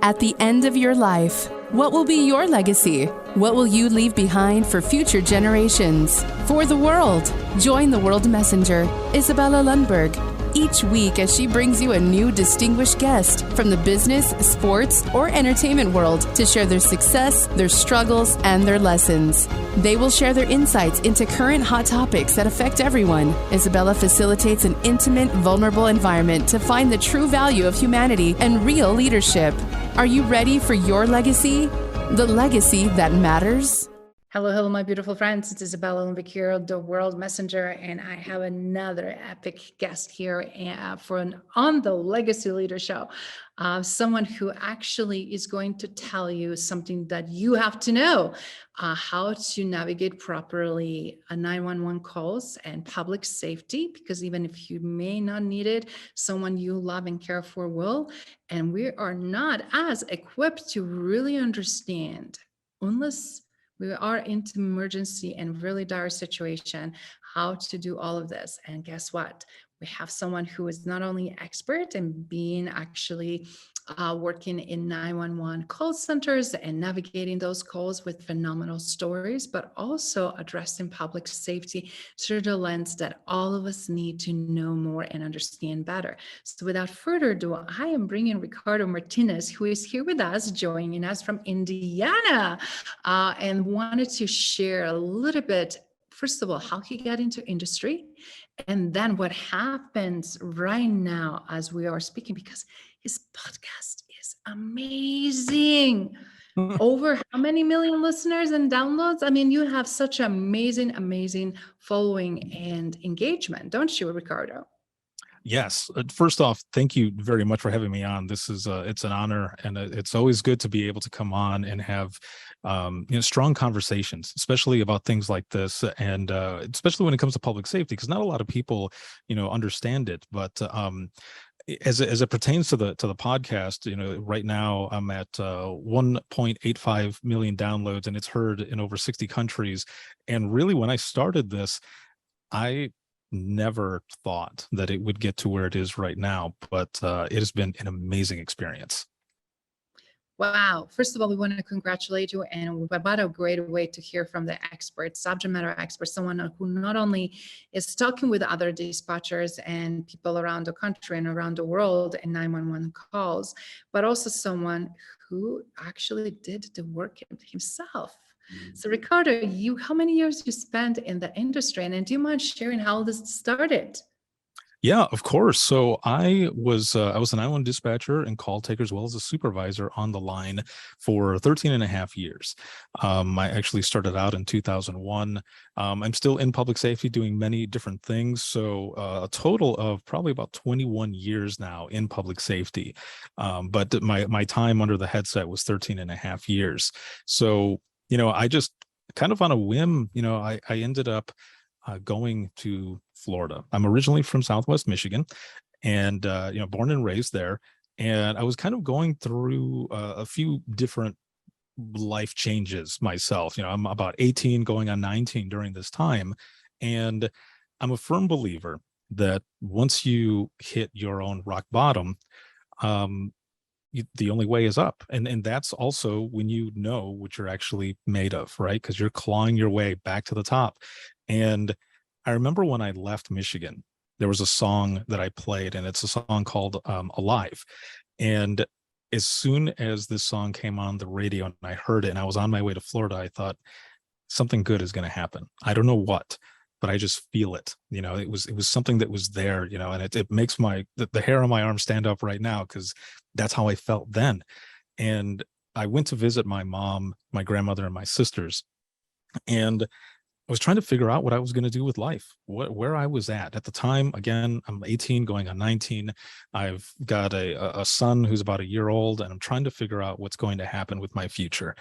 At the end of your life, what will be your legacy? What will you leave behind for future generations? For the world, join the World Messenger, Izabela Lundberg, each week as she brings you a new distinguished guest from the business, sports, or entertainment world to share their success, their struggles, and their lessons. They will share their insights into current hot topics that affect everyone. Izabela facilitates an intimate, vulnerable environment to find the true value of humanity and real leadership. Are you ready for your legacy? The legacy that matters? Hello, my beautiful friends. It's Izabela Lundberg here, the World Messenger, and I have another epic guest here on the Legacy Leader Show. Someone who actually is going to tell you something that you have to know, how to navigate properly 911 calls and public safety, because even if you may not need it, someone you love and care for will. And we are not as equipped to really understand unless we are into emergency and really dire situation, how to do all of this. And guess what? We have someone who is not only expert in being actually working in 911 call centers and navigating those calls with phenomenal stories, but also addressing public safety through the lens that all of us need to know more and understand better. So without further ado, I am bringing Ricardo Martinez, who is here with us, joining us from Indiana, and wanted to share a little bit, first of all, how he got into industry, and then what happens right now as we are speaking, because his podcast is amazing. Over how many million listeners and downloads? I mean, you have such amazing following and engagement, don't you, Ricardo? Yes. First off, thank you very much for having me on. This is it's an honor, and it's always good to be able to come on and have strong conversations, especially about things like this, and especially when it comes to public safety, because not a lot of people understand it. But as it pertains to the podcast, right now I'm at 1.85 million downloads, and it's heard in over 60 countries. And really, when I started this, I never thought that it would get to where it is right now, but it has been an amazing experience. Wow. First of all, we want to congratulate you, and what a great way to hear from the expert, subject matter expert, someone who not only is talking with other dispatchers and people around the country and around the world in 911 calls, but also someone who actually did the work himself. So Ricardo, how many years you spent in the industry, and do you mind sharing how this started? Yeah, of course. So I was an 911 dispatcher and call taker, as well as a supervisor on the line for 13 and a half years. I actually started out in 2001. I'm still in public safety doing many different things. So a total of probably about 21 years now in public safety. But my time under the headset was 13 and a half years. So, I just kind of on a whim, I ended up going to Florida. I'm originally from Southwest Michigan, and born and raised there. And I was kind of going through a few different life changes myself. I'm about 18, going on 19 during this time, and I'm a firm believer that once you hit your own rock bottom, the only way is up. And that's also when you know what you're actually made of, right? Because you're clawing your way back to the top. And I remember when I left Michigan, there was a song that I played, and it's a song called Alive. And as soon as this song came on the radio and I heard it and I was on my way to Florida, I thought something good is going to happen. I don't know what, but I just feel it. It was something that was there, and it makes the hair on my arm stand up right now, because that's how I felt then. And I went to visit my mom, my grandmother, and my sisters, and I was trying to figure out what I was going to do with life, where I was at the time. Again, I'm 18 going on 19. I've got a son who's about a year old, and I'm trying to figure out what's going to happen with my future.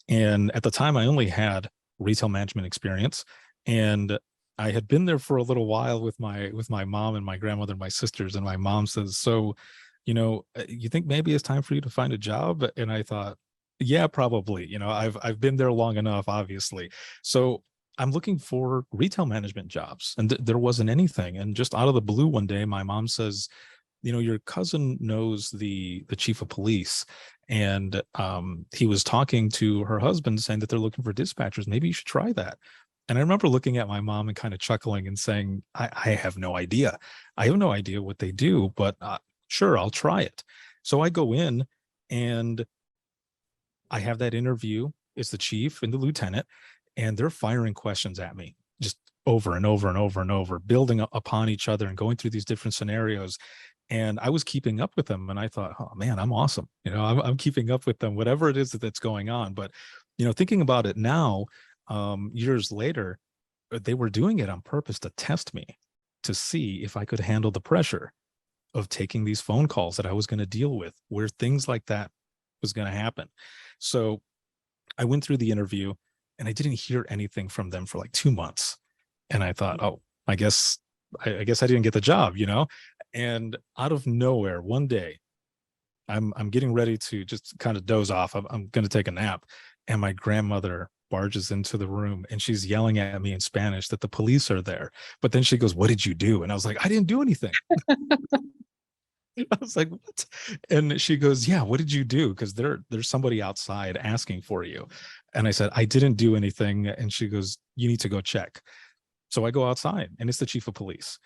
And at the time, I only had retail management experience, and I had been there for a little while with my mom and my grandmother and my sisters. And my mom says, "So, you think maybe it's time for you to find a job?" And I thought, yeah, probably. I've been there long enough, obviously. So I'm looking for retail management jobs, and there wasn't anything. And just out of the blue one day, my mom says, your cousin knows the chief of police, And he was talking to her husband saying that they're looking for dispatchers. Maybe you should try that. And I remember looking at my mom and kind of chuckling and saying, I have no idea. I have no idea what they do, but sure, I'll try it. So I go in and I have that interview. It's the chief and the lieutenant, and they're firing questions at me just over and over and over and over, building upon each other and going through these different scenarios. And I was keeping up with them, and I thought, oh man, I'm awesome. I'm keeping up with them, whatever it is that's going on. But, thinking about it now, years later, they were doing it on purpose to test me, to see if I could handle the pressure of taking these phone calls that I was going to deal with, where things like that was going to happen. So I went through the interview and I didn't hear anything from them for like 2 months. And I thought, oh, I guess I didn't get the job, And out of nowhere, one day, I'm getting ready to just kind of doze off. I'm going to take a nap. And my grandmother barges into the room and she's yelling at me in Spanish that the police are there. But then she goes, "What did you do?" And I was like, "I didn't do anything." I was like, "What?" And she goes, "Yeah, what did you do? Because there's somebody outside asking for you." And I said, "I didn't do anything." And she goes, "You need to go check." So I go outside and it's the chief of police.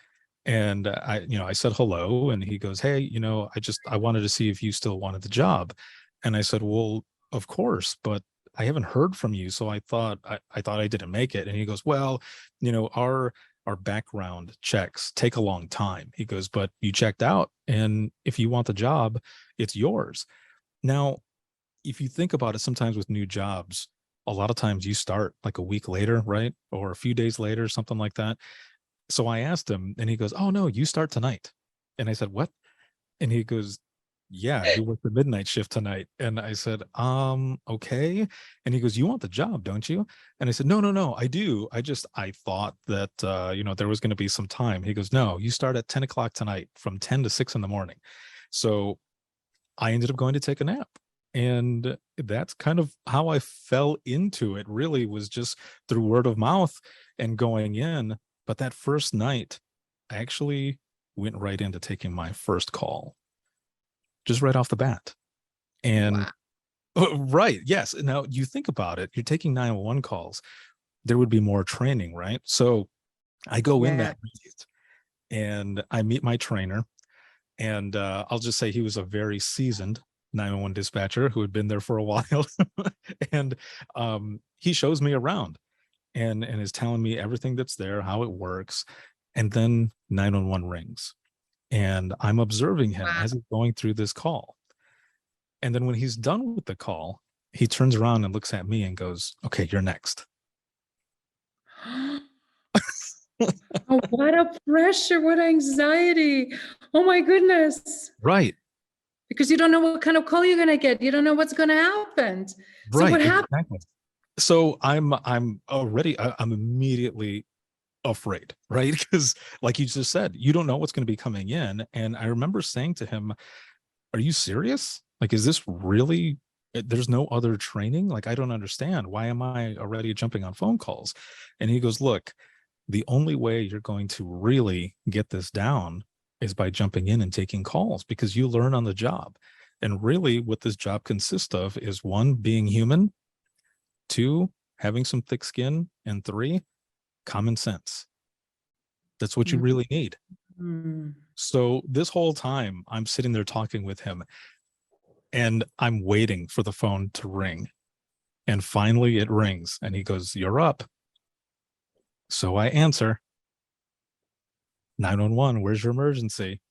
And I said hello, and he goes, "Hey, I wanted to see if you still wanted the job." And I said, "Well, of course, but I haven't heard from you, so I thought I didn't make it." And he goes, "Well, our background checks take a long time." He goes, "But you checked out, and if you want the job, it's yours." Now, if you think about it, sometimes with new jobs, a lot of times you start like a week later, right? Or a few days later, something like that. So I asked him, and he goes, "Oh no, you start tonight." And I said, "What?" And he goes, "Yeah, you work the midnight shift tonight." And I said, okay. And he goes, "You want the job, don't you?" And I said, No, I do. I thought that, there was going to be some time." He goes, "No, you start at 10 o'clock tonight from 10 to 6 in the morning." So I ended up going to take a nap. And that's kind of how I fell into it. Really was just through word of mouth and going in. But that first night, I actually went right into taking my first call, just right off the bat. And right, yes. Now you think about it, you're taking 911 calls. There would be more training, right? So I go in that night and I meet my trainer. And I'll just say he was a very seasoned 911 dispatcher who had been there for a while. And he shows me around and is telling me everything that's there, how it works. And then 911 rings. And I'm observing him as he's going through this call. And then when he's done with the call, he turns around and looks at me and goes, "Okay, you're next." Oh, what a pressure, what anxiety. Oh my goodness. Right. Because you don't know what kind of call you're going to get. You don't know what's going to happen. So Right. what happened? Exactly. So I'm immediately afraid, right? Because like you just said, you don't know what's going to be coming in. And I remember saying to him, "Are you serious? Like, is this really, there's no other training? Like, I don't understand. Why am I already jumping on phone calls?" And he goes, "Look, the only way you're going to really get this down is by jumping in and taking calls, because you learn on the job. And really what this job consists of is, 1, being human, 2, having some thick skin, and 3, common sense. That's what you really need." So this whole time I'm sitting there talking with him and I'm waiting for the phone to ring. And finally it rings and he goes, "You're up." So I answer, "911, where's your emergency?"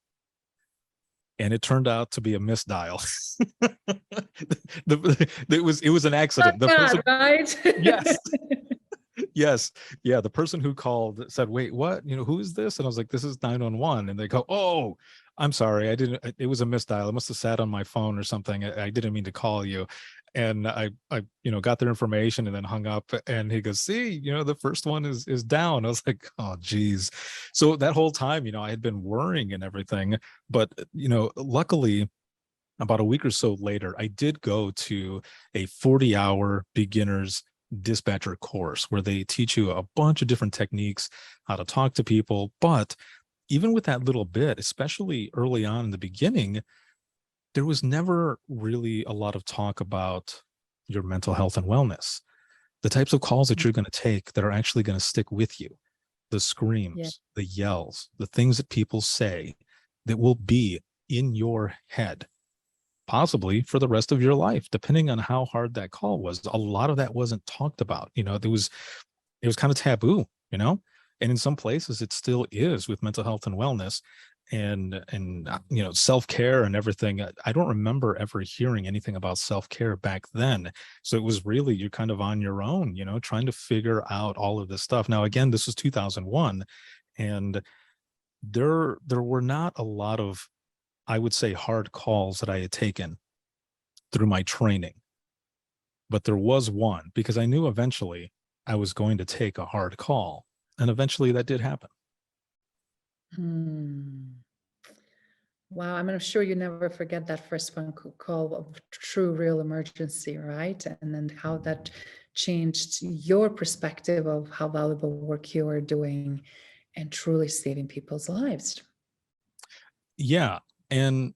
And it turned out to be a misdial. It was an accident. The person, right? yes. Yes. Yeah. The person who called said, "Wait, what? Who is this?" And I was like, "This is 911." And they go, "Oh, I'm sorry. It was a misdial. It must have sat on my phone or something. I didn't mean to call you." And I got their information and then hung up. And he goes, "See, the first one is down." I was like, "Oh, geez." So that whole time, I had been worrying and everything, but, luckily about a week or so later, I did go to a 40-hour beginners dispatcher course where they teach you a bunch of different techniques, how to talk to people. But even with that little bit, especially early on in the beginning, there was never really a lot of talk about your mental health and wellness, the types of calls that you're going to take that are actually going to stick with you, the Yeah. screams, the yells, the things that people say that will be in your head, possibly for the rest of your life, depending on how hard that call was. A lot of that wasn't talked about. It was kind of taboo, and in some places it still is with mental health and wellness and self-care and everything. I don't remember ever hearing anything about self-care back then. So it was really, you're kind of on your own, trying to figure out all of this stuff. Now, again, this was 2001, and there were not a lot of, I would say, hard calls that I had taken through my training. But there was one, because I knew eventually I was going to take a hard call. And eventually that did happen. Wow, I'm sure you never forget that first phone call of true, real emergency, right? And then how that changed your perspective of how valuable work you are doing and truly saving people's lives. Yeah. And,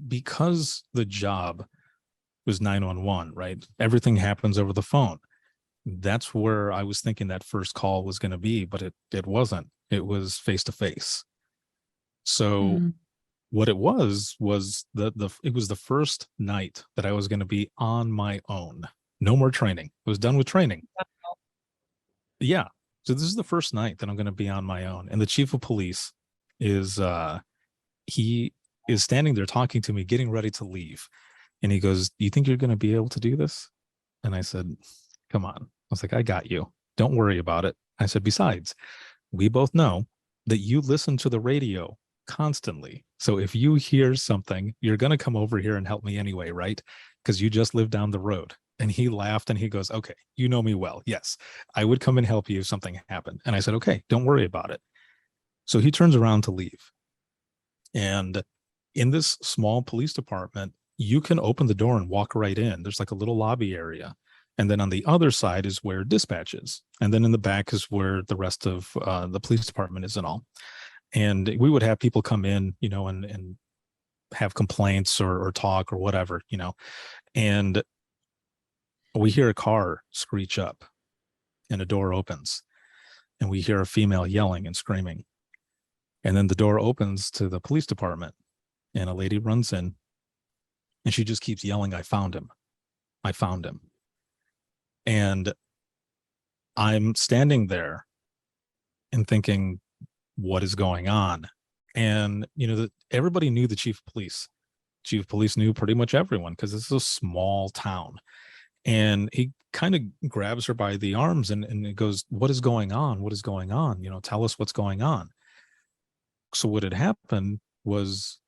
because the job was 911, right? Everything happens over the phone. That's where I was thinking that first call was going to be, but it wasn't. It was face to face. So what it was it was the first night that I was going to be on my own. No more training. I was done with training. Yeah. So this is the first night that I'm going to be on my own. And the chief of police he is standing there talking to me, getting ready to leave. And he goes, "Do you think you're going to be able to do this?" And I said, "Come on." I was like, "I got you. Don't worry about it." I said, "Besides, we both know that you listen to the radio constantly. So if you hear something, you're going to come over here and help me anyway, right? Because you just live down the road." And he laughed and he goes, "Okay, you know me well. Yes, I would come and help you if something happened." And I said, "Okay, don't worry about it." So he turns around to leave. And in this small police department, you can open the door and walk right in. There's like a little lobby area. And then on the other side is where dispatch is. And then in the back is where the rest of the police department is and all. And we would have people come in, and have complaints or talk or whatever, and we hear a car screech up and a door opens and we hear a female yelling and screaming. And then the door opens to the police department and a lady runs in and she just keeps yelling, "I found him. I found him." And I'm standing there and thinking, what is going on? And, everybody knew the chief of police. Chief of police knew pretty much everyone because this is a small town. And he kind of grabs her by the arms and he goes, "What is going on? What is going on? Tell us what's going on." So what had happened was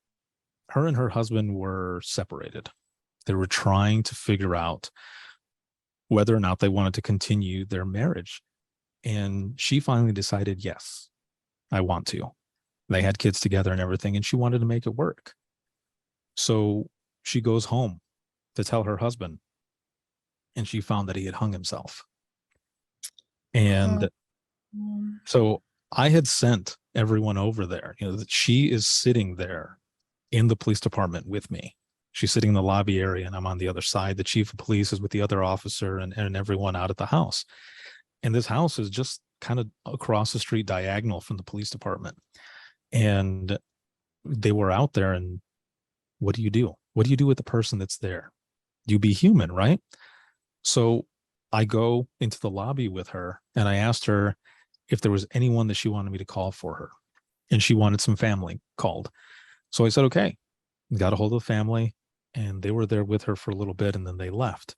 her and her husband were separated. They were trying to figure out whether or not they wanted to continue their marriage. And she finally decided, yes, I want to. They had kids together and everything, and she wanted to make it work. So she goes home to tell her husband, and she found that he had hung himself. And so I had sent everyone over there, that she is sitting there in the police department with me. She's sitting in the lobby area and I'm on the other side. The chief of police is with the other officer and everyone out at the house. And this house is just kind of across the street diagonal from the police department. And they were out there, and what do you do? What do you do with the person that's there? You be human, right? So I go into the lobby with her and I asked her if there was anyone that she wanted me to call for her. And she wanted some family called. So I said, okay, got a hold of the family, and they were there with her for a little bit and then they left.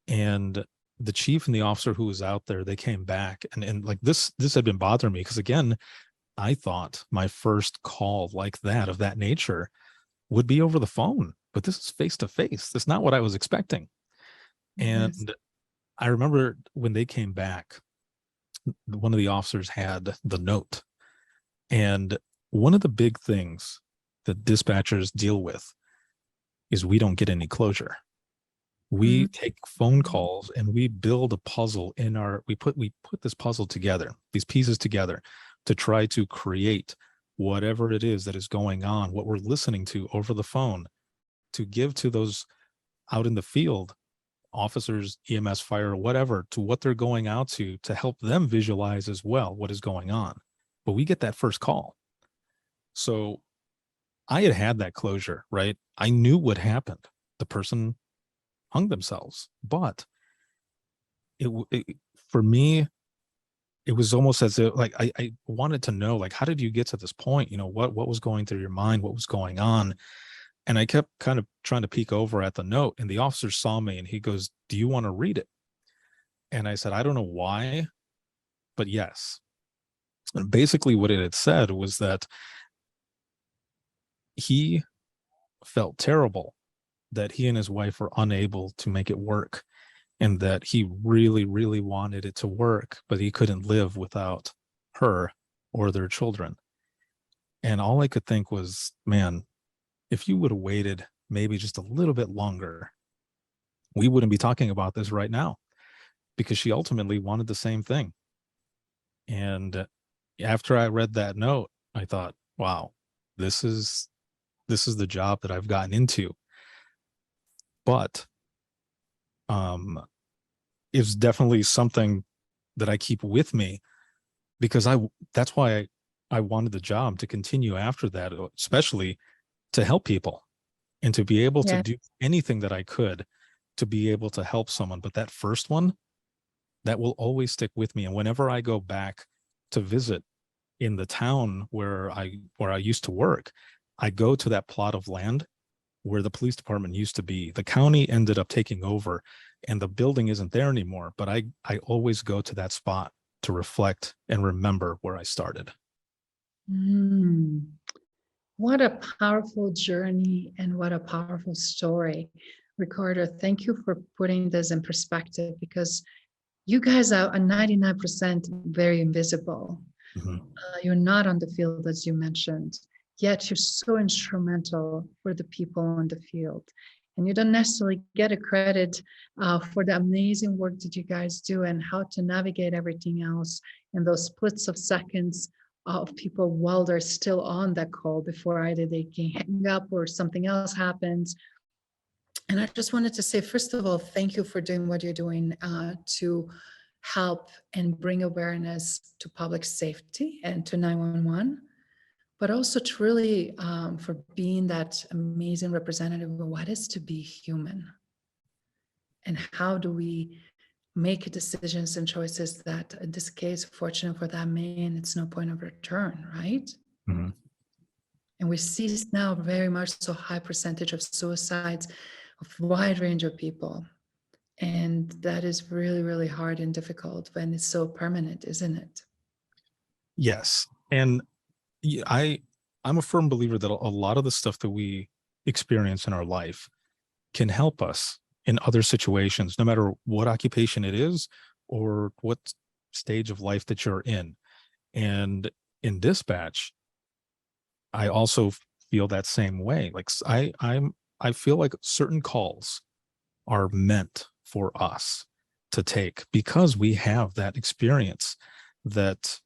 And the chief and the officer who was out there, they came back and like this had been bothering me because, again, I thought my first call like that of that nature would be over the phone, but this is face to face. That's not what I was expecting. And yes. I remember when they came back, one of the officers had the note. And one of the big things that dispatchers deal with is we don't get any closure. We take phone calls and we build a puzzle we put this puzzle together, these pieces together to try to create whatever it is that is going on, what we're listening to over the phone, to give to those out in the field, officers, EMS, fire, whatever, to what they're going out to help them visualize as well what is going on. But we get that first call. So I had that closure, right? I knew what happened. The person hung themselves, but for me, it was almost as if like I wanted to know, like, how did you get to this point? You know, what was going through your mind? What was going on? And I kept kind of trying to peek over at the note, and the officer saw me and he goes, "Do you want to read it?" And I said, "I don't know why, but yes." And basically what it had said was that he felt terrible that he and his wife were unable to make it work, and that he really, really wanted it to work, but he couldn't live without her or their children. And all I could think was, man, if you would have waited maybe just a little bit longer, we wouldn't be talking about this right now, because she ultimately wanted the same thing. And after I read that note, I thought, wow, this is the job that I've gotten into. But it's definitely something that I keep with me, because that's why I wanted the job to continue after that, especially to help people and to be able to do anything that I could to be able to help someone. But that first one, that will always stick with me. And whenever I go back to visit in the town where I used to work, I go to that plot of land where the police department used to be. The county ended up taking over and the building isn't there anymore, but I always go to that spot to reflect and remember where I started. What a powerful journey and what a powerful story. Ricardo, thank you for putting this in perspective, because you guys are 99% very invisible. You're not on the field, as you mentioned, yet you're so instrumental for the people on the field. And you don't necessarily get a credit for the amazing work that you guys do and how to navigate everything else in those splits of seconds of people while they're still on that call before either they can hang up or something else happens. And I just wanted to say, first of all, thank you for doing what you're doing to help and bring awareness to public safety and to 911, but also to really for being that amazing representative of what it is to be human. And how do we make decisions and choices that, in this case, fortunate for that man, it's no point of return, right? And we see now very much so high percentage of suicides of a wide range of people. And that is really, really hard and difficult when it's so permanent, isn't it? Yes. And I'm a firm believer that a lot of the stuff that we experience in our life can help us in other situations, no matter what occupation it is or what stage of life that you're in. And in dispatch, I also feel that same way. Like I feel like certain calls are meant for us to take because we have that experience that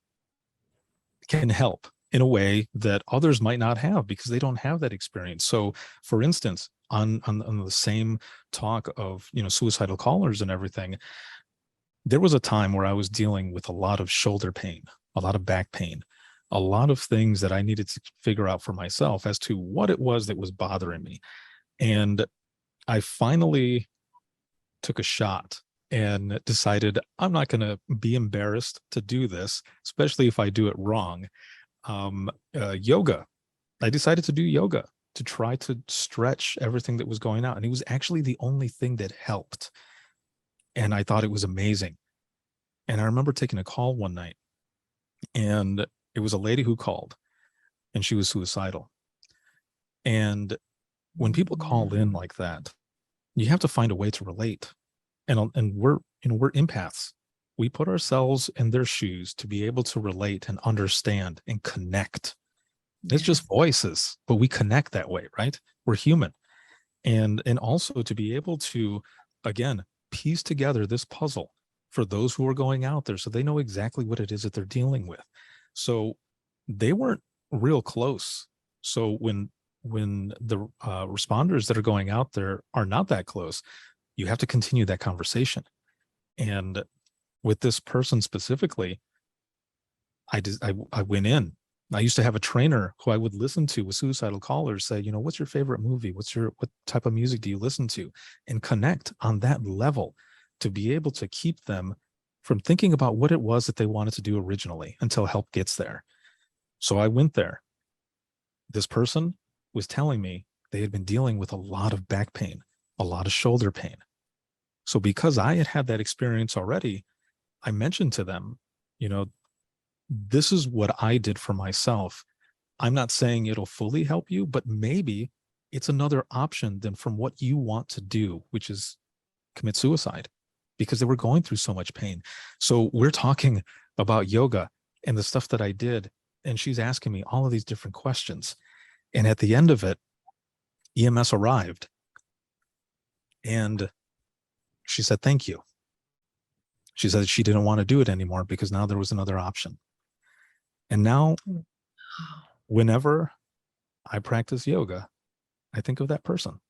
can help in a way that others might not have because they don't have that experience. So for instance, on the same talk of, suicidal callers and everything, there was a time where I was dealing with a lot of shoulder pain, a lot of back pain, a lot of things that I needed to figure out for myself as to what it was that was bothering me. And I finally took a shot and decided I'm not going to be embarrassed to do this, especially if I do it wrong. Yoga. I decided to do yoga to try to stretch everything that was going on. And it was actually the only thing that helped. And I thought it was amazing. And I remember taking a call one night, and it was a lady who called, and she was suicidal. And when people call in like that, you have to find a way to relate. And we're empaths. We put ourselves in their shoes to be able to relate and understand and connect. It's just voices, but we connect that way, right? We're human. And also to be able to, again, piece together this puzzle for those who are going out there so they know exactly what it is that they're dealing with. So they weren't real close. So when the responders that are going out there are not that close, you have to continue that conversation. And with this person specifically, I went in. I used to have a trainer who I would listen to with suicidal callers say, what's your favorite movie? What type of music do you listen to? And connect on that level to be able to keep them from thinking about what it was that they wanted to do originally until help gets there. So I went there. This person was telling me they had been dealing with a lot of back pain, a lot of shoulder pain. So because I had that experience already, I mentioned to them, this is what I did for myself. I'm not saying it'll fully help you, but maybe it's another option than from what you want to do, which is commit suicide, because they were going through so much pain. So we're talking about yoga and the stuff that I did, and she's asking me all of these different questions. And at the end of it, EMS arrived and she said, thank you. She said she didn't want to do it anymore because now there was another option. And now, whenever I practice yoga, I think of that person.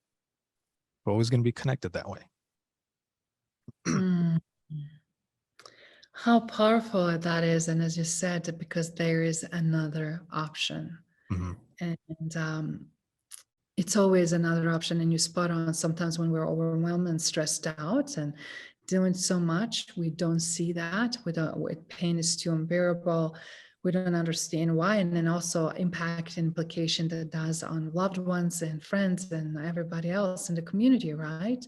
We're always going to be connected that way. How powerful that is. And as you said, because there is another option. Mm-hmm. And it's always another option. And you spot on, sometimes when we're overwhelmed and stressed out and doing so much, we don't see that. Pain is too unbearable. We don't understand why. And then also impact and implication that does on loved ones and friends and everybody else in the community, right?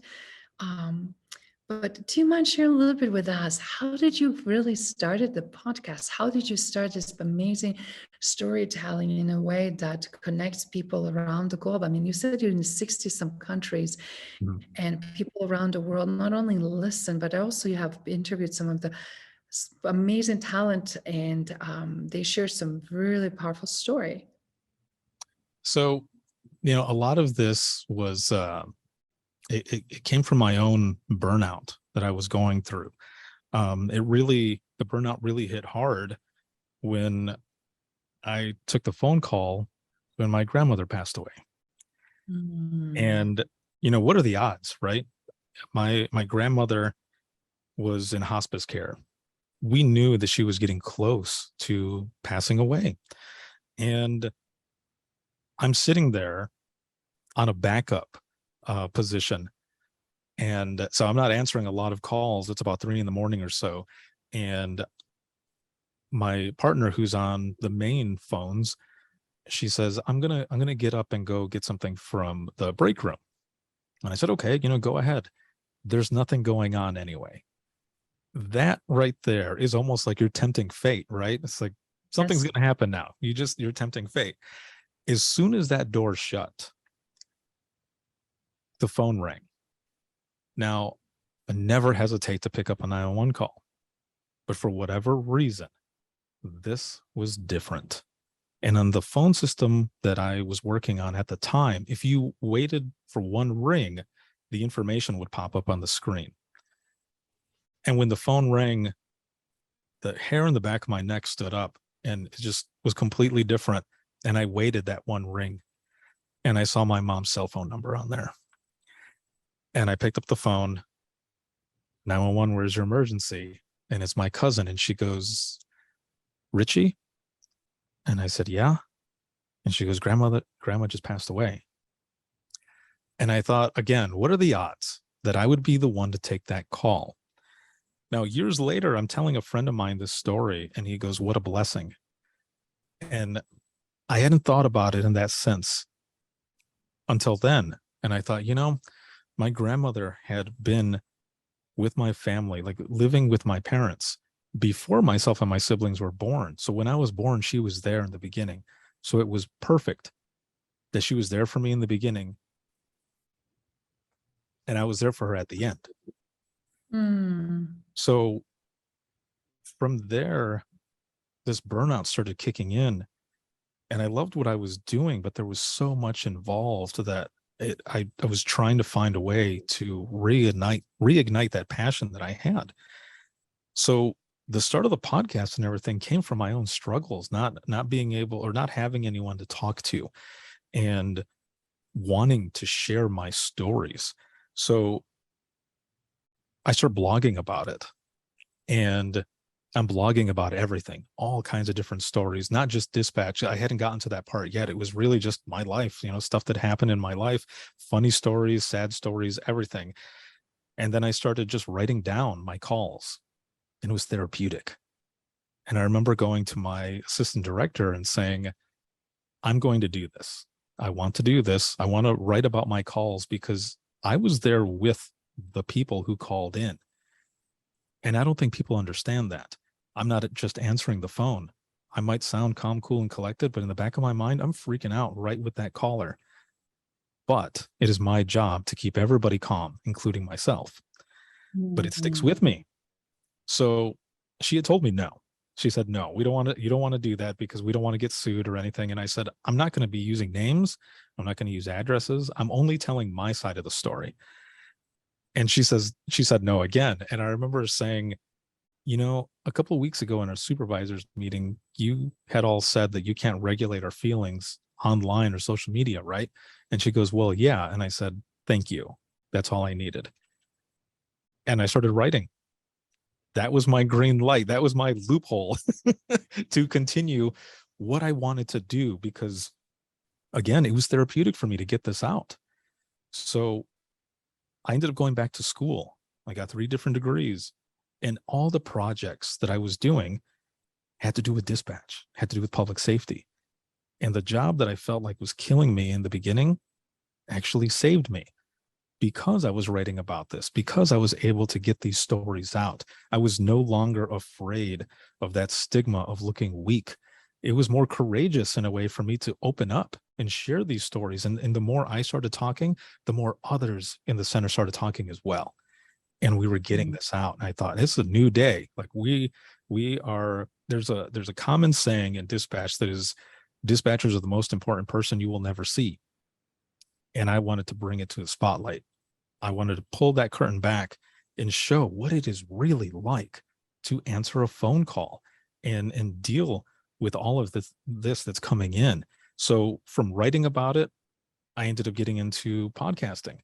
But do you mind sharing a little bit with us? How did you really started the podcast? How did you start this amazing storytelling in a way that connects people around the globe? I mean, you said you're in 60 some countries, and people around the world not only listen, but also you have interviewed some of the amazing talent, and they share some really powerful story. So, a lot of this was it came from my own burnout that I was going through. The burnout really hit hard when I took the phone call when my grandmother passed away. And, what are the odds, right? My grandmother was in hospice care. We knew that she was getting close to passing away. And I'm sitting there on a backup position. And so I'm not answering a lot of calls. It's about 3 a.m. or so. And my partner, who's on the main phones, she says, I'm gonna get up and go get something from the break room. And I said, okay, go ahead. There's nothing going on anyway. That right there is almost like you're tempting fate, right? It's like something's going to happen now. You're tempting fate. As soon as that door shut, the phone rang. Now, I never hesitate to pick up a 911 call, but for whatever reason, this was different. And on the phone system that I was working on at the time, if you waited for one ring, the information would pop up on the screen. And when the phone rang, the hair in the back of my neck stood up, and it just was completely different. And I waited that one ring, and I saw my mom's cell phone number on there. And I picked up the phone. 911, where's your emergency? And it's my cousin. And she goes, Richie? And I said, yeah. And she goes, Grandma just passed away. And I thought, again, what are the odds that I would be the one to take that call? Now, years later, I'm telling a friend of mine this story, and he goes, what a blessing. And I hadn't thought about it in that sense until then. And I thought, my grandmother had been with my family, like living with my parents before myself and my siblings were born. So when I was born, she was there in the beginning. So it was perfect that she was there for me in the beginning, and I was there for her at the end. So from there, this burnout started kicking in, and I loved what I was doing, but there was so much involved that I was trying to find a way to reignite that passion that I had. So the start of the podcast and everything came from my own struggles, not being able or not having anyone to talk to, and wanting to share my stories. So I started blogging about it, and I'm blogging about everything, all kinds of different stories, not just dispatch. I hadn't gotten to that part yet. It was really just my life, stuff that happened in my life, funny stories, sad stories, everything. And then I started just writing down my calls, and it was therapeutic. And I remember going to my assistant director and saying, I'm going to do this. I want to do this. I want to write about my calls because I was there with the people who called in. And I don't think people understand that. I'm not just answering the phone. I might sound calm, cool, and collected, but in the back of my mind, I'm freaking out right with that caller. But it is my job to keep everybody calm, including myself. But it sticks with me. So she had told me no. She said, no, you don't want to do that because we don't want to get sued or anything. And I said, I'm not going to be using names. I'm not going to use addresses. I'm only telling my side of the story. And she said no again. And I remember saying, a couple of weeks ago in our supervisors meeting, you had all said that you can't regulate our feelings online or social media, right? And she goes, well, yeah. And I said, thank you. That's all I needed. And I started writing. That was my green light. That was my loophole to continue what I wanted to do, because again, it was therapeutic for me to get this out. So I ended up going back to school. I got 3 different degrees, and all the projects that I was doing had to do with dispatch, had to do with public safety. And the job that I felt like was killing me in the beginning actually saved me, because I was writing about this, because I was able to get these stories out. I was no longer afraid of that stigma of looking weak. It was more courageous in a way for me to open up and share these stories. And the more I started talking, the more others in the center started talking as well. And we were getting this out. And I thought, this is a new day. Like we are, there's a common saying in dispatch that is, dispatchers are the most important person you will never see. And I wanted to bring it to the spotlight. I wanted to pull that curtain back and show what it is really like to answer a phone call and deal with all of this that's coming in. So from writing about it, I ended up getting into podcasting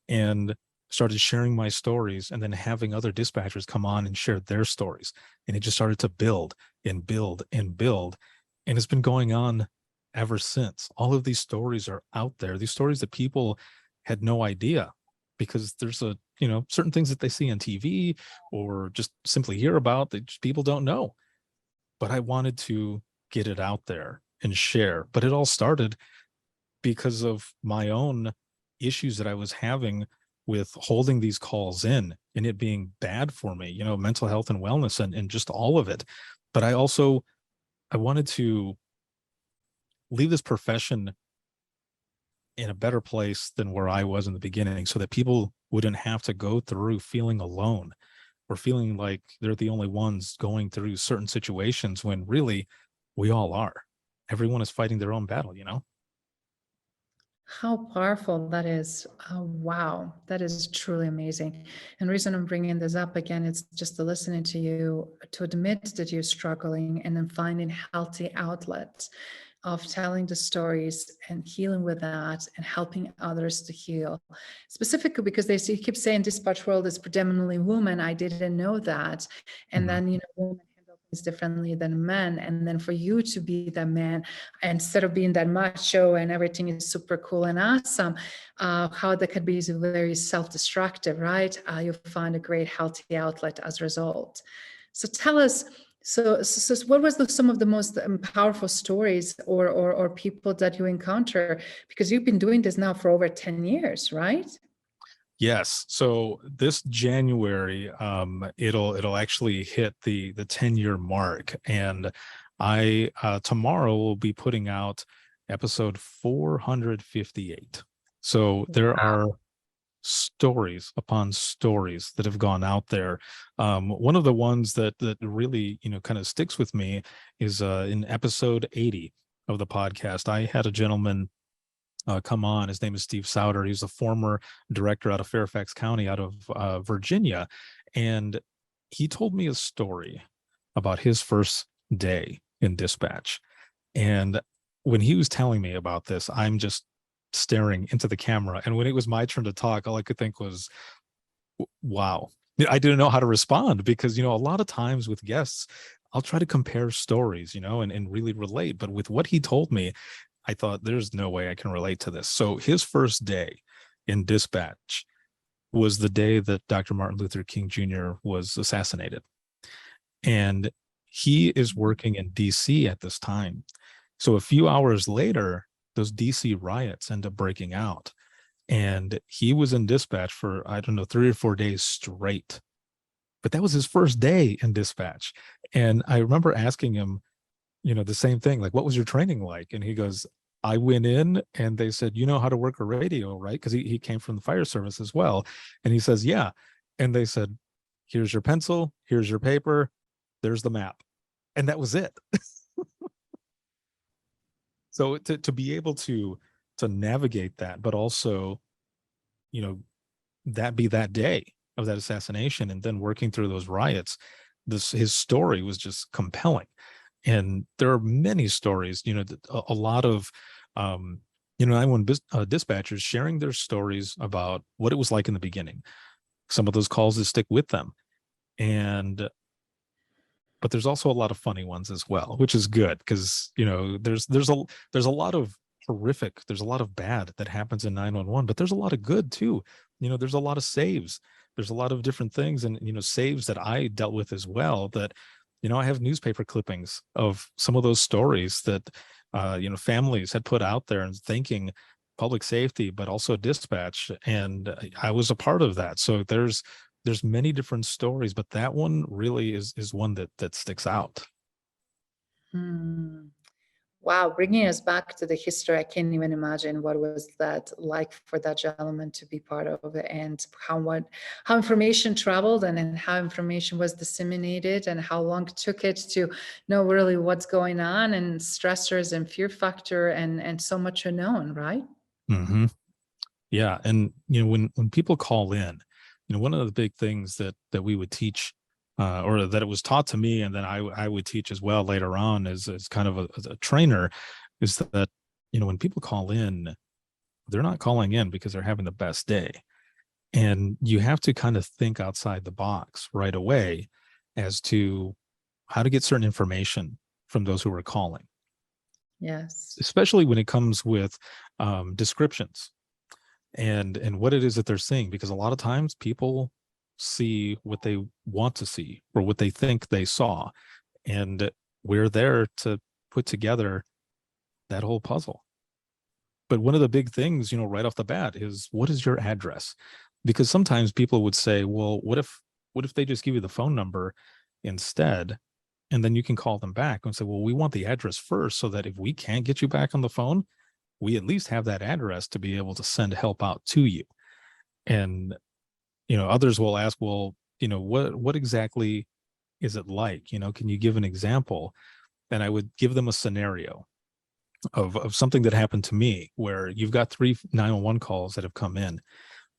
and started sharing my stories, and then having other dispatchers come on and share their stories. And it just started to build and build and build. And it's been going on ever since. All of these stories are out there, these stories that people had no idea, because there's certain things that they see on TV or just simply hear about that just people don't know. But I wanted to get it out there and share. But it all started because of my own issues that I was having with holding these calls in, and it being bad for me, mental health and wellness and just all of it. But I wanted to leave this profession in a better place than where I was in the beginning, so that people wouldn't have to go through feeling alone or feeling like they're the only ones going through certain situations, when really we all are. Everyone is fighting their own battle, How powerful that is. Wow, that is truly amazing. And the reason I'm bringing this up again, it's just to listening to you, to admit that you're struggling and then finding healthy outlets of telling the stories and healing with that and helping others to heal. Specifically because you keep saying dispatch world is predominantly women. I didn't know that. And then, women handle things differently than men. And then for you to be that man, instead of being that macho and everything is super cool and awesome, how that could be very self-destructive, right? You find a great healthy outlet as a result. So tell us, so what was some of the most powerful stories or people that you encounter? Because you've been doing this now for over 10 years, right? Yes. So this January, it'll actually hit the 10-year mark, and I tomorrow will be putting out episode 458. So there are stories upon stories that have gone out there. One of the ones that really kind of sticks with me is in episode 80 of the podcast. I had a gentleman come on. His name is Steve Souter. He's a former director out of Fairfax County, out of Virginia, and he told me a story about his first day in dispatch. And when he was telling me about this, I'm just staring into the camera. And when it was my turn to talk, all I could think was, wow. I didn't know how to respond because, a lot of times with guests, I'll try to compare stories, and really relate. But with what he told me, I thought there's no way I can relate to this. So his first day in dispatch was the day that Dr. Martin Luther King Jr. was assassinated. And he is working in DC at this time. So a few hours later, those DC riots end up breaking out. And he was in dispatch for, 3 or 4 days straight. But that was his first day in dispatch. And I remember asking him, the same thing, like, what was your training like? And he goes, I went in and they said, you know how to work a radio, right? Because he came from the fire service as well. And he says, yeah. And they said, here's your pencil, here's your paper, there's the map. And that was it. So to be able to navigate that, but also, that be that day of that assassination and then working through those riots, his story was just compelling. And there are many stories, a lot of, 911 dispatchers sharing their stories about what it was like in the beginning. Some of those calls that stick with them. But there's also a lot of funny ones as well, which is good because, there's a lot of horrific, there's a lot of bad that happens in 911, but there's a lot of good too. There's a lot of saves. There's a lot of different things and, saves that I dealt with as well that, I have newspaper clippings of some of those stories that, families had put out there and thanking public safety, but also dispatch. And I was a part of that. So there's many different stories, but that one really is one that sticks out. Wow, bringing us back to the history, I can't even imagine what was that like for that gentleman to be part of it, and how information traveled and how information was disseminated and how long it took it to know really what's going on and stressors and fear factor and so much unknown, right? Mm-hmm. Yeah, and when people call in, one of the big things that we would teach, or that it was taught to me, and then I would teach as well later on as kind of a trainer, is that when people call in, they're not calling in because they're having the best day, and you have to kind of think outside the box right away as to how to get certain information from those who are calling. Yes, especially when it comes with descriptions and what it is that they're seeing, because a lot of times people see what they want to see or what they think they saw, and we're there to put together that whole puzzle. But one of the big things, right off the bat is, what is your address? Because sometimes people would say, well, what if they just give you the phone number instead, and then you can call them back and say, well, we want the address first so that if we can't get you back on the phone, we at least have that address to be able to send help out to you. And others will ask, well, what exactly is it like? Can you give an example? And I would give them a scenario of something that happened to me, where you've got 3 911 calls that have come in.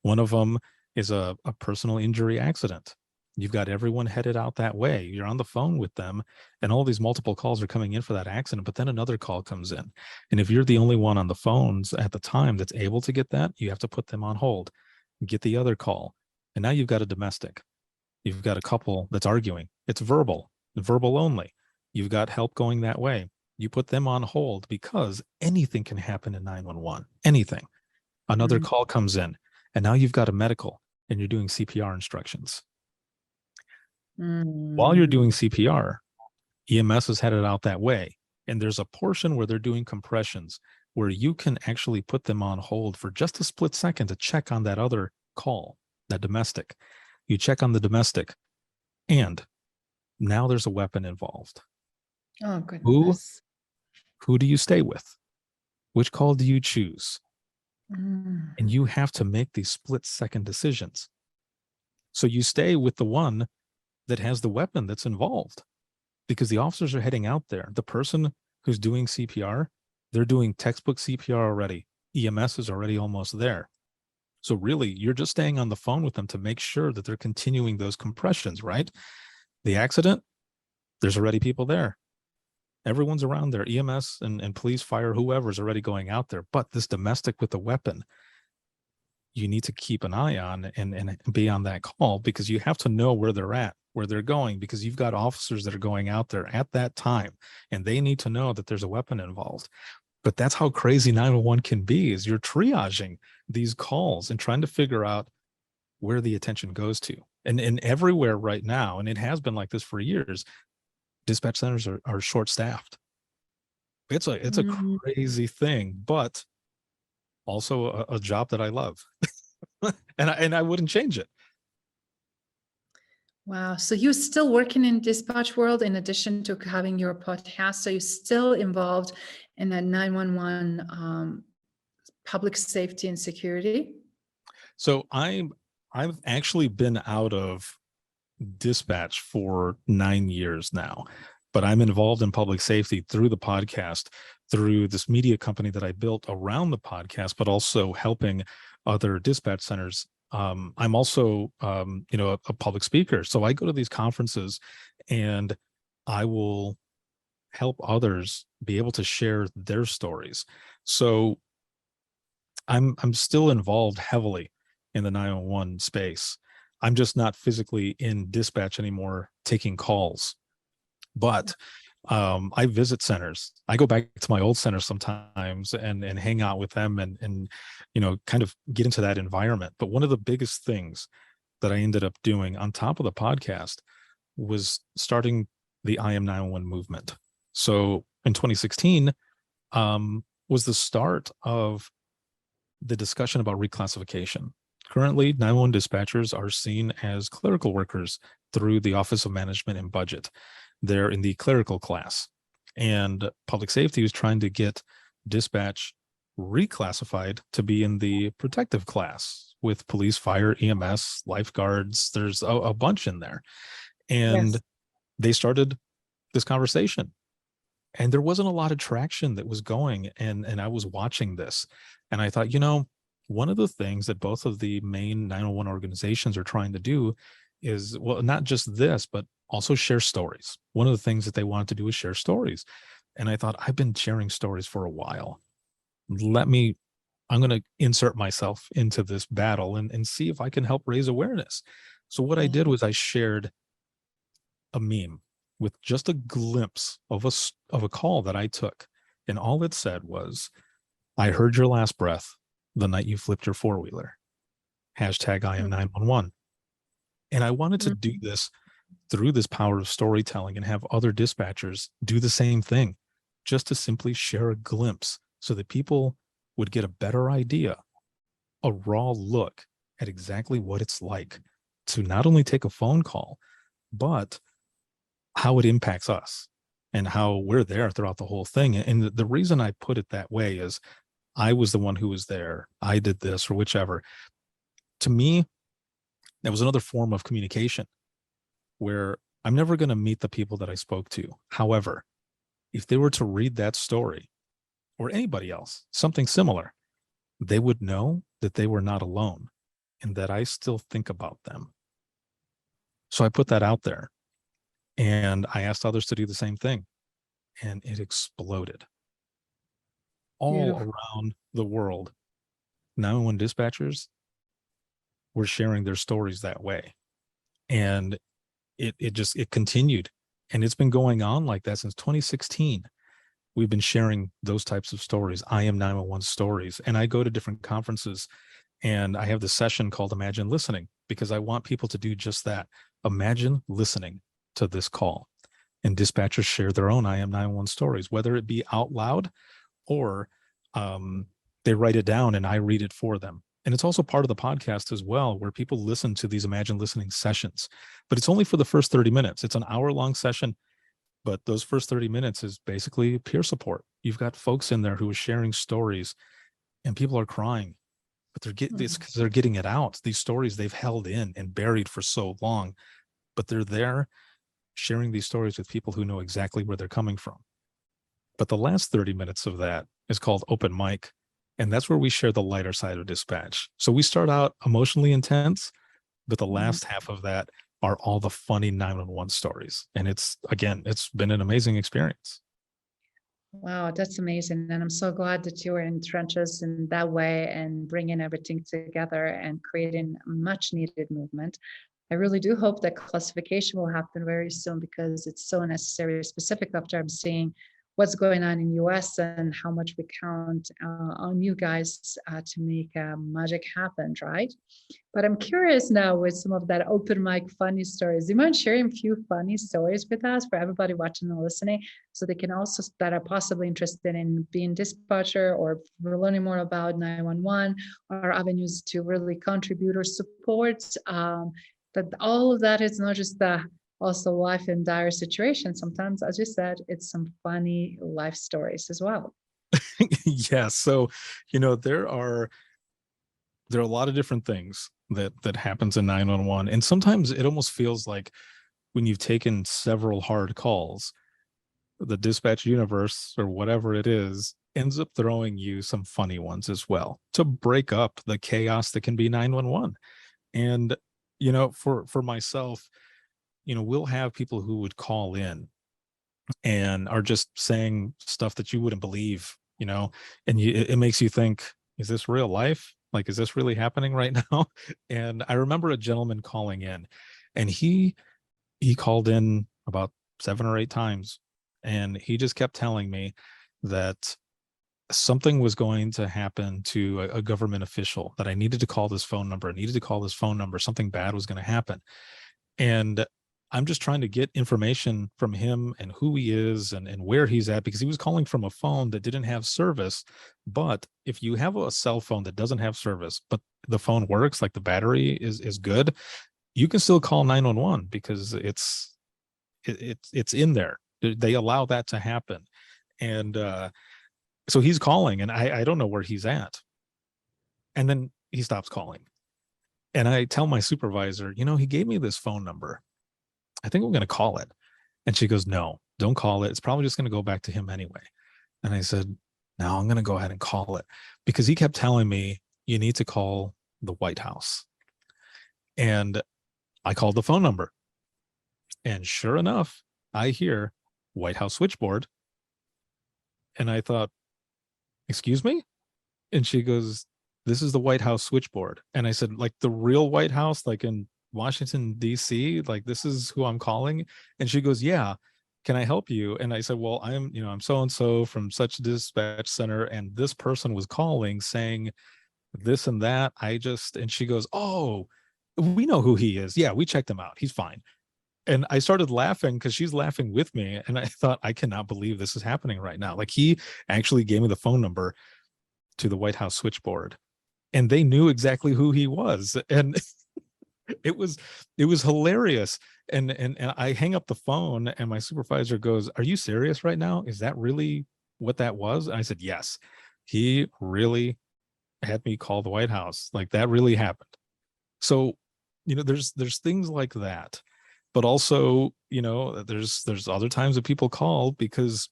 One of them is a personal injury accident. You've got everyone headed out that way. You're on the phone with them, and all these multiple calls are coming in for that accident, but then another call comes in. And if you're the only one on the phones at the time that's able to get that, you have to put them on hold, get the other call. And now you've got a domestic. You've got a couple that's arguing. It's verbal only. You've got help going that way. You put them on hold because anything can happen in 911, anything. Another call comes in, and now you've got a medical and you're doing CPR instructions. While you're doing CPR, EMS is headed out that way. And there's a portion where they're doing compressions where you can actually put them on hold for just a split second to check on that other call, that domestic. You check on the domestic, and now there's a weapon involved. Oh, goodness. Who do you stay with? Which call do you choose? And you have to make these split-second decisions. So you stay with the one that has the weapon that's involved, because the officers are heading out there. The person who's doing CPR, they're doing textbook CPR already. EMS is already almost there. So really, you're just staying on the phone with them to make sure that they're continuing those compressions, right? The accident, there's already people there. Everyone's around there, EMS and police, fire, whoever's already going out there. But this domestic with a weapon, you need to keep an eye on and be on that call, because you have to know where they're at, where they're going, because you've got officers that are going out there at that time, and they need to know that there's a weapon involved. But that's how crazy 911 can be, is you're triaging these calls and trying to figure out where the attention goes to. And everywhere right now, and it has been like this for years, dispatch centers are short-staffed. It's a crazy thing, but also a job that I love. and I wouldn't change it. Wow. So you're still working in dispatch world in addition to having your podcast. So you're still involved in that 911 public safety and security. So I've actually been out of dispatch for 9 years now, but I'm involved in public safety through the podcast, through this media company that I built around the podcast, but also helping other dispatch centers. I'm also, a public speaker. So I go to these conferences and I will help others be able to share their stories. So I'm still involved heavily in the 911 space. I'm just not physically in dispatch anymore taking calls, but I visit centers. I go back to my old center sometimes and hang out with them and kind of get into that environment. But one of the biggest things that I ended up doing on top of the podcast was starting the I Am 911 movement. So in 2016 was the start of the discussion about reclassification. Currently, 911 dispatchers are seen as clerical workers through the Office of Management and Budget. They're in the clerical class, and public safety is trying to get dispatch reclassified to be in the protective class with police, fire, EMS, lifeguards. There's a bunch in there. And Yes. they started this conversation, and there wasn't a lot of traction that was going. And I was watching this, and I thought, one of the things that both of the main 911 organizations are trying to do is, well, not just this, but also share stories. One of the things that they wanted to do is share stories. And I thought, I've been sharing stories for a while. I'm going to insert myself into this battle and see if I can help raise awareness. So what I did was I shared a meme with just a glimpse of a call that I took. And all it said was, I heard your last breath the night you flipped your four-wheeler. Hashtag I am 911. And I wanted to do this through this power of storytelling and have other dispatchers do the same thing, just to simply share a glimpse so that people would get a better idea, a raw look at exactly what it's like to not only take a phone call, but how it impacts us and how we're there throughout the whole thing. And the reason I put it that way is I was the one who was there. I did this or whichever. To me, that was another form of communication where I'm never going to meet the people that I spoke to. However, if they were to read that story or anybody else, something similar, they would know that they were not alone and that I still think about them. So I put that out there and I asked others to do the same thing, and it exploded. All around the world, 911 dispatchers were sharing their stories that way. And it continued. And it's been going on like that since 2016. We've been sharing those types of stories. I am 911 stories. And I go to different conferences and I have this session called Imagine Listening, because I want people to do just that. Imagine listening to this call. And dispatchers share their own I am 911 stories, whether it be out loud or they write it down and I read it for them. And it's also part of the podcast as well, where people listen to these Imagine Listening sessions, but it's only for the first 30 minutes. It's an hour-long session, but those first 30 minutes is basically peer support. You've got folks in there who are sharing stories and people are crying, but they're getting it out. These stories they've held in and buried for so long, but they're there sharing these stories with people who know exactly where they're coming from. But the last 30 minutes of that is called open mic. And that's where we share the lighter side of dispatch. So we start out emotionally intense, but the last half of that are all the funny 911 stories. And it's been an amazing experience. Wow, that's amazing. And I'm so glad that you were in trenches in that way and bringing everything together and creating a much needed movement. I really do hope that classification will happen very soon because it's so necessary, specific after I'm seeing what's going on in US and how much we count on you guys to make magic happen, right? But I'm curious now with some of that open mic funny stories. Do you mind sharing a few funny stories with us for everybody watching and listening so they can also, that are possibly interested in being dispatcher or learning more about 911 or avenues to really contribute or support? That all of that is not just also life in dire situations. Sometimes, as you said, it's some funny life stories as well. Yeah. So, there are a lot of different things that happens in 911. And sometimes it almost feels like when you've taken several hard calls, the dispatch universe or whatever it is ends up throwing you some funny ones as well to break up the chaos that can be 911. And, for myself, we'll have people who would call in and are just saying stuff that you wouldn't believe, and it makes you think, is this real life? Like, is this really happening right now? And I remember a gentleman calling in, and he called in about 7 or 8 times, and he just kept telling me that something was going to happen to a government official, that I needed to call this phone number. I needed to call this phone number. Something bad was going to happen. And I'm just trying to get information from him and who he is and where he's at, because he was calling from a phone that didn't have service. But if you have a cell phone that doesn't have service, but the phone works, like the battery is good, you can still call 911 because it's in there. They allow that to happen. And so he's calling, and I don't know where he's at. And then he stops calling. And I tell my supervisor, he gave me this phone number. I think we're going to call it. And she goes, no, don't call it. It's probably just going to go back to him anyway. And I said, no, I'm going to go ahead and call it, because he kept telling me, you need to call the White House. And I called the phone number. And sure enough, I hear White House switchboard. And I thought, excuse me? And she goes, this is the White House switchboard. And I said, like the real White House, like in Washington, D.C., like this is who I'm calling? And she goes, yeah, can I help you? And I said, well, I'm so-and-so from such a dispatch center, and this person was calling saying this and that. And she goes, oh, we know who he is. Yeah, we checked him out. He's fine. And I started laughing because she's laughing with me. And I thought, I cannot believe this is happening right now. Like, he actually gave me the phone number to the White House switchboard, and they knew exactly who he was. And it was hilarious. And I hang up the phone, and my supervisor goes, are you serious right now? Is that really what that was? And I said, yes, he really had me call the White House. Like, that really happened. So, there's things like that. But also, there's other times that people call because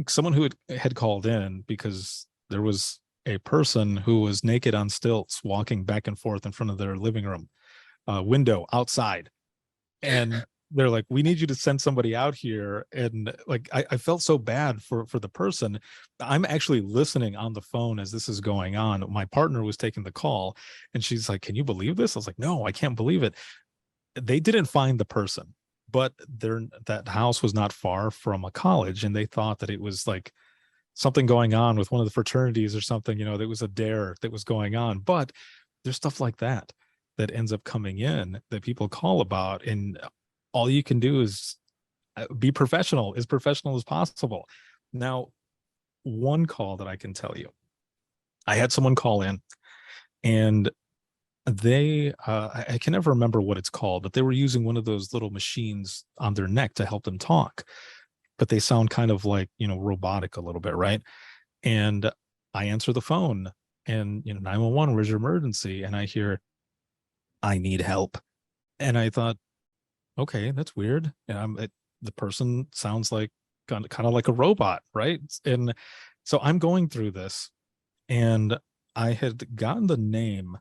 someone who had called in because there was a person who was naked on stilts walking back and forth in front of their living room window outside. And they're like, we need you to send somebody out here. And like, I felt so bad for the person. I'm actually listening on the phone as this is going on. My partner was taking the call, and she's like, can you believe this? I was like, no, I can't believe it. They didn't find the person, but that house was not far from a college, and they thought that it was like something going on with one of the fraternities or something, that was a dare that was going on. But there's stuff like that ends up coming in that people call about, and all you can do is be professional as possible. Now, one call that I can tell you, I had someone call in, and they I can never remember what it's called, but they were using one of those little machines on their neck to help them talk, but they sound kind of like, robotic a little bit, right? And I answer the phone, and 911, where's your emergency? And I hear, I need help. And I thought, okay, that's weird. And the person sounds like kind of like a robot, right? And so I'm going through this, and I had gotten the name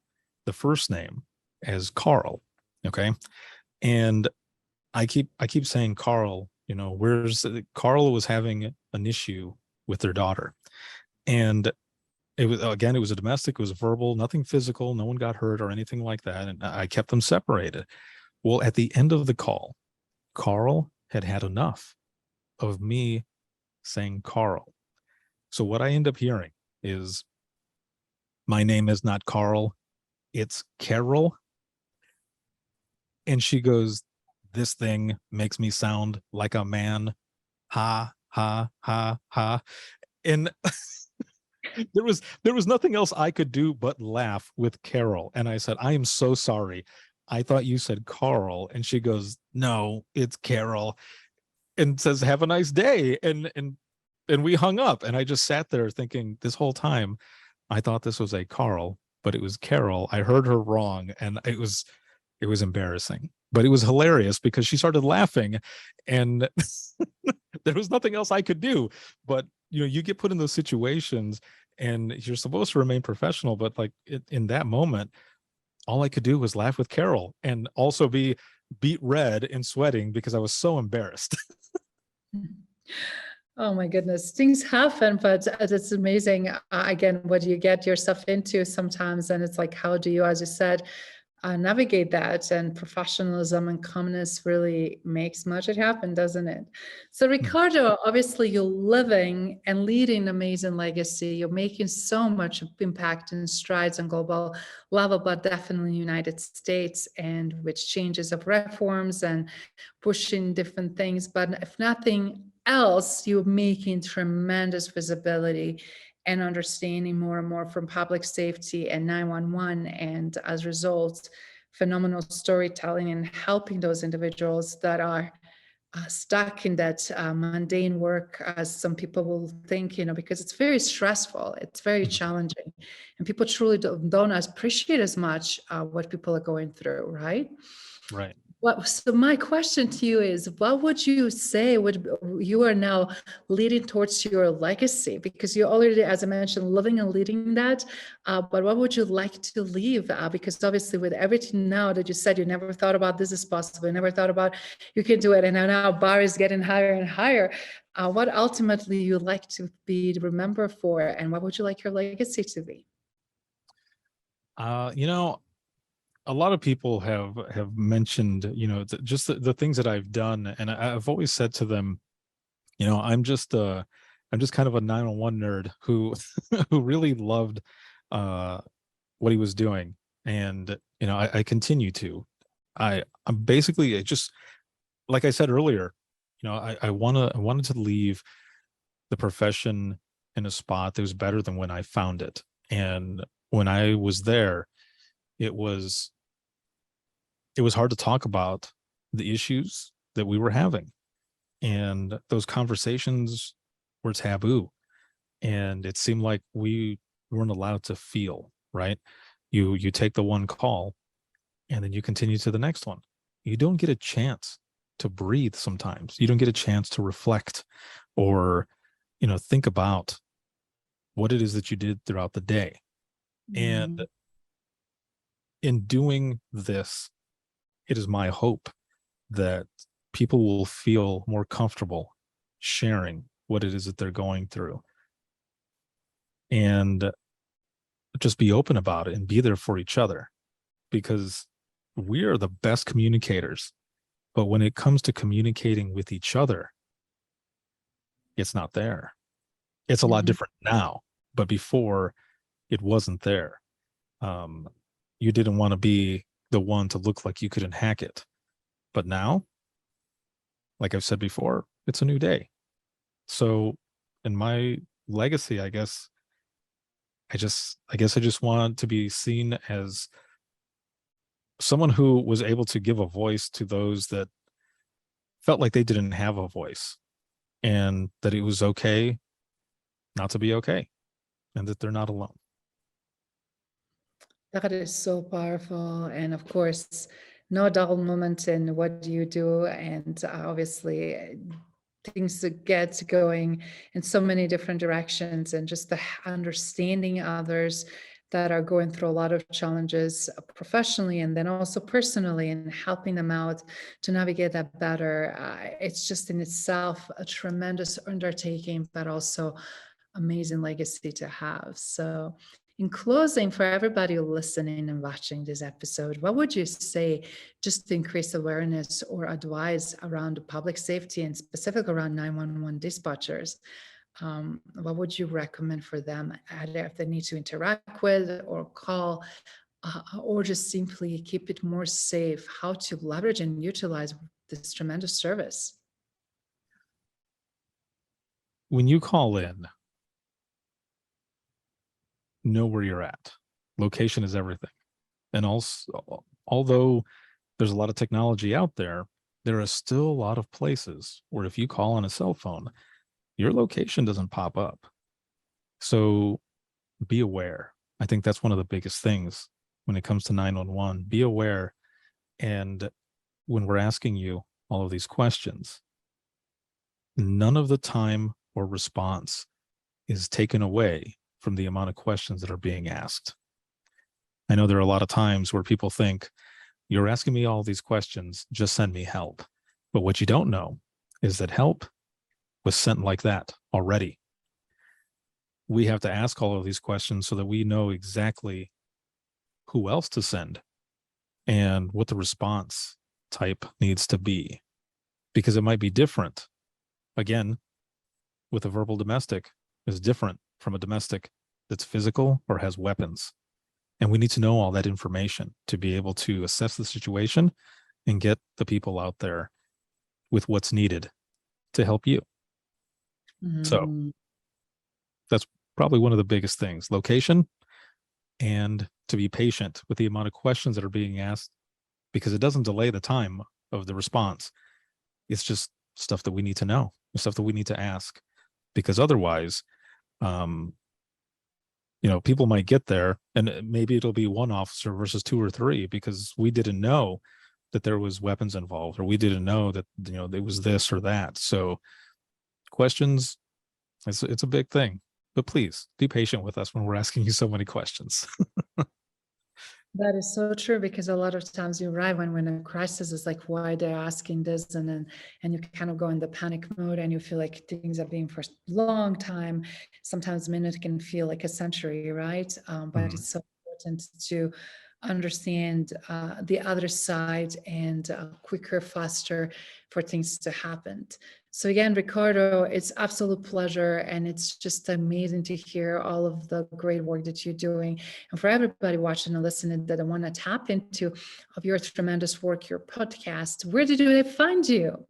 the first name as Carl. Okay. And I keep saying Carl, Carl was having an issue with their daughter. And it was a domestic, it was verbal, nothing physical, no one got hurt or anything like that. And I kept them separated. Well, at the end of the call, Carl had had enough of me saying Carl. So what I end up hearing is, my name is not Carl, it's Carol. And she goes, this thing makes me sound like a man. Ha, ha, ha, ha. And there was nothing else I could do but laugh with Carol. And I said, I am so sorry. I thought you said Carl. And she goes, no, it's Carol. And says, have a nice day. And we hung up. And I just sat there thinking, this whole time, I thought this was a Carl, but it was Carol. I heard her wrong. And it was embarrassing, but it was hilarious because she started laughing, and there was nothing else I could do. But you get put in those situations and you're supposed to remain professional, but like in that moment, all I could do was laugh with Carol and also be beet red and sweating because I was so embarrassed. Oh my goodness, things happen, but it's amazing. Again, what you get yourself into sometimes, and it's like, how do you, as you said, navigate that? And professionalism and calmness really makes magic happen, doesn't it? So Ricardo, obviously you're living and leading an amazing legacy. You're making so much impact and strides on global level, but definitely in the United States, and with changes of reforms and pushing different things. But if nothing else, you're making tremendous visibility and understanding more and more from public safety and 911, and as a result, phenomenal storytelling and helping those individuals that are stuck in that mundane work, as some people will think, because it's very stressful, it's very challenging, and people truly don't appreciate as much what people are going through, right? Right. So my question to you is, what would you say you are now leading towards your legacy? Because you're already, as I mentioned, living and leading that. But what would you like to leave? Because obviously with everything now that you said, you never thought about this is possible. You never thought about you can do it. And now bar is getting higher and higher. What ultimately you like to be remembered for? And what would you like your legacy to be? A lot of people have mentioned, just the things that I've done, and I've always said to them, I'm just kind of a 911 nerd who who really loved what he was doing, and I continue to. I'm basically just, like I said earlier, I wanted to leave the profession in a spot that was better than when I found it, and when I was there, it was hard to talk about the issues that we were having, and those conversations were taboo, and it seemed like we weren't allowed to feel. Right? You take the one call and then you continue to the next one. You don't get a chance to breathe. Sometimes you don't get a chance to reflect or think about what it is that you did throughout the day. And in doing this, it is my hope that people will feel more comfortable sharing what it is that they're going through, and just be open about it and be there for each other, because we are the best communicators. But when it comes to communicating with each other, it's not there. It's a lot different now, but before it wasn't there. You didn't want to be the one to look like you couldn't hack it. But now, like I've said before, it's a new day. So in my legacy, I guess I just want to be seen as someone who was able to give a voice to those that felt like they didn't have a voice, and that it was okay not to be okay, and that they're not alone. That is so powerful. And of course, no dull moment in what you do. And obviously, things that get going in so many different directions, and just the understanding others, that are going through a lot of challenges professionally and then also personally, and helping them out to navigate that better. It's just in itself a tremendous undertaking, but also amazing legacy to have. So in closing, for everybody listening and watching this episode, what would you say just to increase awareness or advice around public safety and specific around 911 dispatchers? What would you recommend for them, either if they need to interact with or call, or just simply keep it more safe, how to leverage and utilize this tremendous service? When you call in, know where you're at. Location is everything. And also, although there's a lot of technology out there, there are still a lot of places where if you call on a cell phone, your location doesn't pop up. So be aware. I think that's one of the biggest things when it comes to 911. Be aware. And when we're asking you all of these questions, none of the time or response is taken away from the amount of questions that are being asked. I know there are a lot of times where people think, you're asking me all these questions, just send me help. But what you don't know is that help was sent like that already. We have to ask all of these questions so that we know exactly who else to send and what the response type needs to be, because it might be different. Again, with a verbal domestic is different from a domestic that's physical or has weapons. And we need to know all that information to be able to assess the situation and get the people out there with what's needed to help you. So that's probably one of the biggest things, location, and to be patient with the amount of questions that are being asked, because it doesn't delay the time of the response. It's just stuff that we need to know, stuff that we need to ask, because otherwise, people might get there and maybe it'll be one officer versus two or three because we didn't know that there was weapons involved, or we didn't know that, there was this or that. So questions, it's a big thing, but please be patient with us when we're asking you so many questions. That is so true, because a lot of times you're right, when a crisis is like, why they're asking this, and you kind of go in the panic mode and you feel like things are being for a long time. Sometimes a minute can feel like a century, right? But it's so important to understand the other side and quicker, faster for things to happen. So again, Ricardo, it's absolute pleasure, and it's just amazing to hear all of the great work that you're doing. And for everybody watching and listening that I want to tap into of your tremendous work, your podcast, where do they find you?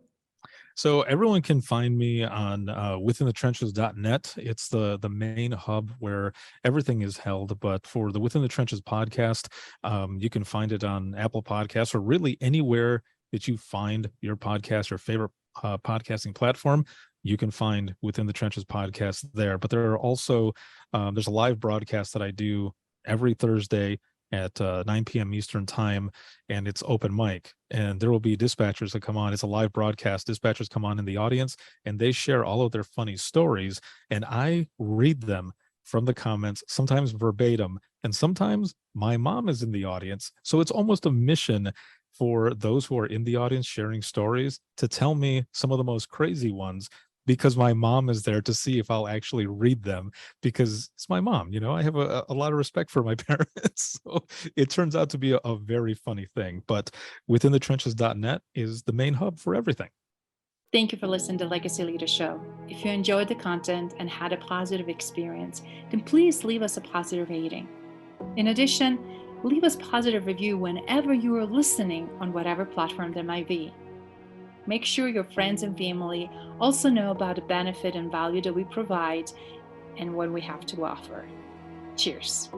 So everyone can find me on withinthetrenches.net. It's the main hub where everything is held. But for the Within the Trenches podcast, you can find it on Apple Podcasts, or really anywhere that you find your podcast, your favorite podcasting platform. You can find Within the Trenches podcast there. But there are also, there's a live broadcast that I do every Thursday at 9 p.m. Eastern time, and it's open mic, and there will be dispatchers that come on. It's a live broadcast. Dispatchers come on in the audience, and they share all of their funny stories, and I read them from the comments, sometimes verbatim, and sometimes my mom is in the audience. So it's almost a mission for those who are in the audience sharing stories to tell me some of the most crazy ones, because my mom is there to see if I'll actually read them, because it's my mom. I have a lot of respect for my parents. So it turns out to be a very funny thing. But withinthetrenches.net is the main hub for everything. Thank you for listening to Legacy Leader Show. If you enjoyed the content and had a positive experience, then please leave us a positive rating. In addition, leave us a positive review whenever you are listening on whatever platform there might be. Make sure your friends and family also know about the benefit and value that we provide and what we have to offer. Cheers.